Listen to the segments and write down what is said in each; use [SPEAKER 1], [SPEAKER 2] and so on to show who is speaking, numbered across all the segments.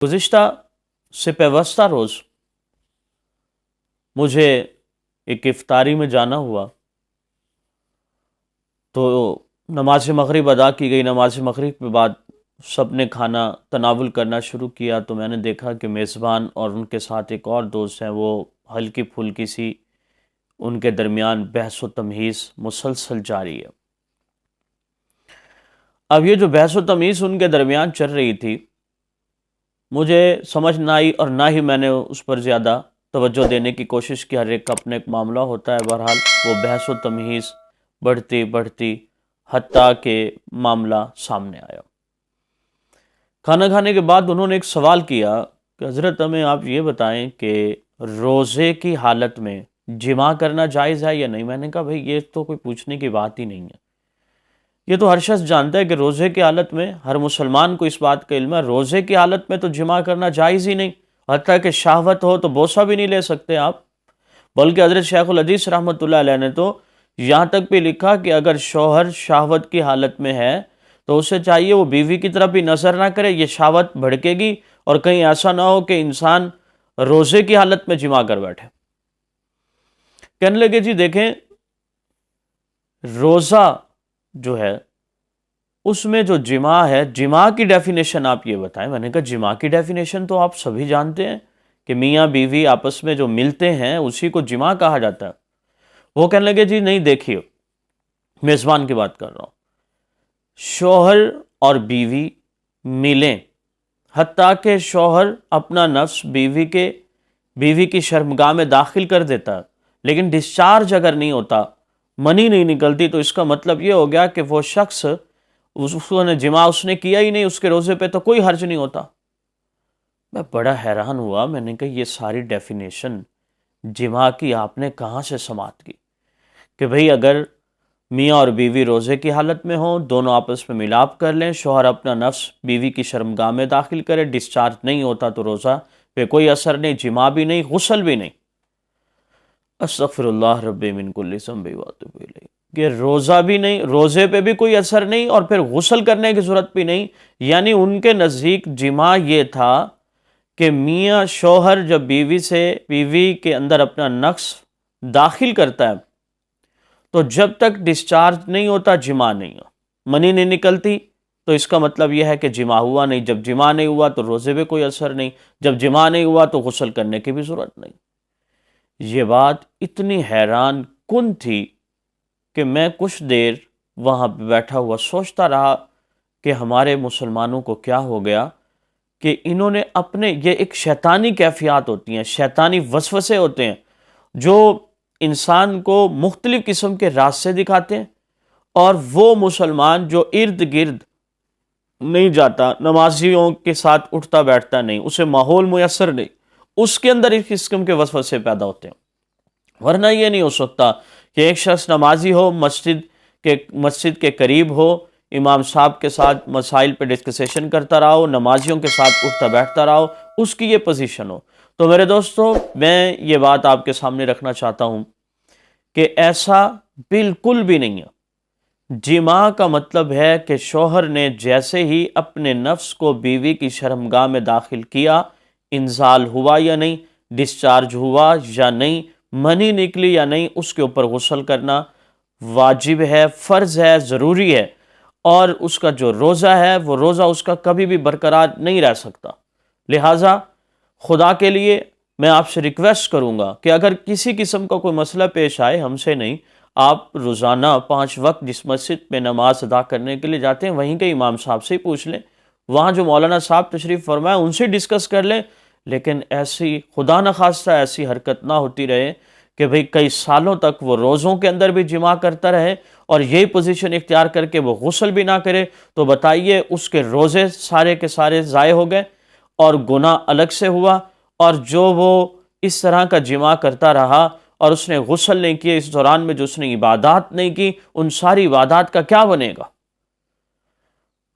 [SPEAKER 1] گزشتہ سے پیوستہ روز مجھے ایک افطاری میں جانا ہوا تو نماز مغرب ادا کی گئی۔ نماز مغرب کے بعد سب نے کھانا تناول کرنا شروع کیا تو میں نے دیکھا کہ میزبان اور ان کے ساتھ ایک اور دوست ہیں، وہ ہلکی پھلکی سی ان کے درمیان بحث و تمہیز مسلسل جاری ہے۔ اب یہ جو بحث و تمیز ان کے درمیان چل رہی تھی، مجھے سمجھ نہ آئی اور نہ ہی میں نے اس پر زیادہ توجہ دینے کی کوشش کی۔ ہر ایک کا اپنا ایک معاملہ ہوتا ہے۔ بہرحال وہ بحث و تمہیز بڑھتی حتیٰ کہ معاملہ سامنے آیا۔ کھانا کھانے کے بعد انہوں نے ایک سوال کیا کہ حضرت ہمیں آپ یہ بتائیں کہ روزے کی حالت میں جماع کرنا جائز ہے یا نہیں؟ میں نے کہا بھئی یہ تو کوئی پوچھنے کی بات ہی نہیں ہے، یہ تو ہر شخص جانتا ہے کہ روزے کی حالت میں، ہر مسلمان کو اس بات کا علم ہے، روزے کی حالت میں تو جماع کرنا جائز ہی نہیں، حتیٰ کہ شہوت ہو تو بوسہ بھی نہیں لے سکتے آپ۔ بلکہ حضرت شیخ الحدیث رحمۃ اللہ علیہ نے تو یہاں تک بھی لکھا کہ اگر شوہر شہوت کی حالت میں ہے تو اسے چاہیے وہ بیوی کی طرف بھی نظر نہ کرے، یہ شہوت بھڑکے گی اور کہیں ایسا نہ ہو کہ انسان روزے کی حالت میں جماع کر بیٹھے۔ کہنے لگے جی دیکھیں، روزہ جو ہے اس میں جو جماع ہے، جماع کی ڈیفینیشن آپ یہ بتائیں۔ میں نے کہا جماع کی ڈیفینیشن تو آپ سبھی جانتے ہیں کہ میاں بیوی آپس میں جو ملتے ہیں اسی کو جماع کہا جاتا ہے۔ وہ کہنے لگے جی نہیں، دیکھیے میزبان کی بات کر رہا ہوں، شوہر اور بیوی ملیں، حتیٰ کہ شوہر اپنا نفس بیوی کی شرمگاہ میں داخل کر دیتا ہے، لیکن ڈسچارج اگر نہیں ہوتا، منی نہیں نکلتی، تو اس کا مطلب یہ ہو گیا کہ وہ شخص جماع اس نے کیا ہی نہیں، اس کے روزے پہ تو کوئی حرج نہیں ہوتا۔ میں بڑا حیران ہوا، میں نے کہا یہ ساری ڈیفینیشن جماع کی آپ نے کہاں سے سماعت کی کہ بھئی اگر میاں اور بیوی روزے کی حالت میں ہوں، دونوں آپس میں ملاپ کر لیں، شوہر اپنا نفس بیوی کی شرمگاہ میں داخل کرے، ڈسچارج نہیں ہوتا تو روزہ پہ کوئی اثر نہیں، جماع بھی نہیں، غسل بھی نہیں۔ استغفر اللہ ربی من کل ذنب واتوب الیہ، کہ روزہ بھی نہیں، روزے پہ بھی کوئی اثر نہیں اور پھر غسل کرنے کی ضرورت بھی نہیں۔ یعنی ان کے نزدیک جماع یہ تھا کہ میاں شوہر جب بیوی کے اندر اپنا نفس داخل کرتا ہے تو جب تک ڈسچارج نہیں ہوتا جماع نہیں ہو، منی نہیں نکلتی، تو اس کا مطلب یہ ہے کہ جماع ہوا نہیں۔ جب جماع نہیں ہوا تو روزے پہ کوئی اثر نہیں، جب جماع نہیں ہوا تو غسل کرنے کی بھی ضرورت نہیں۔ یہ بات اتنی حیران کن تھی کہ میں کچھ دیر وہاں پہ بیٹھا ہوا سوچتا رہا کہ ہمارے مسلمانوں کو کیا ہو گیا کہ انہوں نے یہ ایک شیطانی کیفیات ہوتی ہیں، شیطانی وسوسے ہوتے ہیں جو انسان کو مختلف قسم کے راستے دکھاتے ہیں، اور وہ مسلمان جو ارد گرد نہیں جاتا، نمازیوں کے ساتھ اٹھتا بیٹھتا نہیں، اسے ماحول میسر نہیں، اس کے اندر اس قسم کے وسوسے پیدا ہوتے ہیں۔ ورنہ یہ نہیں ہو سکتا کہ ایک شخص نمازی ہو، مسجد کے قریب ہو، امام صاحب کے ساتھ مسائل پہ ڈسکسیشن کرتا رہا ہو، نمازیوں کے ساتھ اٹھتا بیٹھتا رہا ہو، اس کی یہ پوزیشن ہو۔ تو میرے دوستو، میں یہ بات آپ کے سامنے رکھنا چاہتا ہوں کہ ایسا بالکل بھی نہیں ہے۔ جماع کا مطلب ہے کہ شوہر نے جیسے ہی اپنے نفس کو بیوی کی شرمگاہ میں داخل کیا، انزال ہوا یا نہیں، ڈسچارج ہوا یا نہیں، منی نکلی یا نہیں، اس کے اوپر غسل کرنا واجب ہے، فرض ہے، ضروری ہے، اور اس کا جو روزہ ہے وہ روزہ اس کا کبھی بھی برقرار نہیں رہ سکتا۔ لہٰذا خدا کے لیے میں آپ سے ریکویسٹ کروں گا کہ اگر کسی قسم کا کوئی مسئلہ پیش آئے، ہم سے نہیں، آپ روزانہ 5 وقت جس مسجد میں نماز ادا کرنے کے لیے جاتے ہیں وہیں کے امام صاحب سے ہی پوچھ لیں، وہاں جو مولانا صاحب تشریف فرمائے ان سے ڈسکس کر لیں، لیکن ایسی خدا نخواستہ ایسی حرکت نہ ہوتی رہے کہ بھئی کئی سالوں تک وہ روزوں کے اندر بھی جماع کرتا رہے اور یہی پوزیشن اختیار کر کے وہ غسل بھی نہ کرے، تو بتائیے اس کے روزے سارے کے سارے ضائع ہو گئے اور گناہ الگ سے ہوا، اور جو وہ اس طرح کا جماع کرتا رہا اور اس نے غسل نہیں کیے، اس دوران میں جو اس نے عبادات نہیں کی، ان ساری عبادات کا کیا بنے گا؟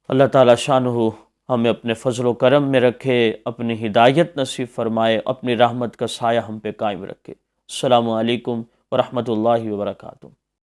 [SPEAKER 1] اللہ تعالیٰ شانہ ہمیں اپنے فضل و کرم میں رکھے، اپنی ہدایت نصیب فرمائے، اپنی رحمت کا سایہ ہم پہ قائم رکھے۔ السلام علیکم ورحمۃ اللہ وبرکاتہ۔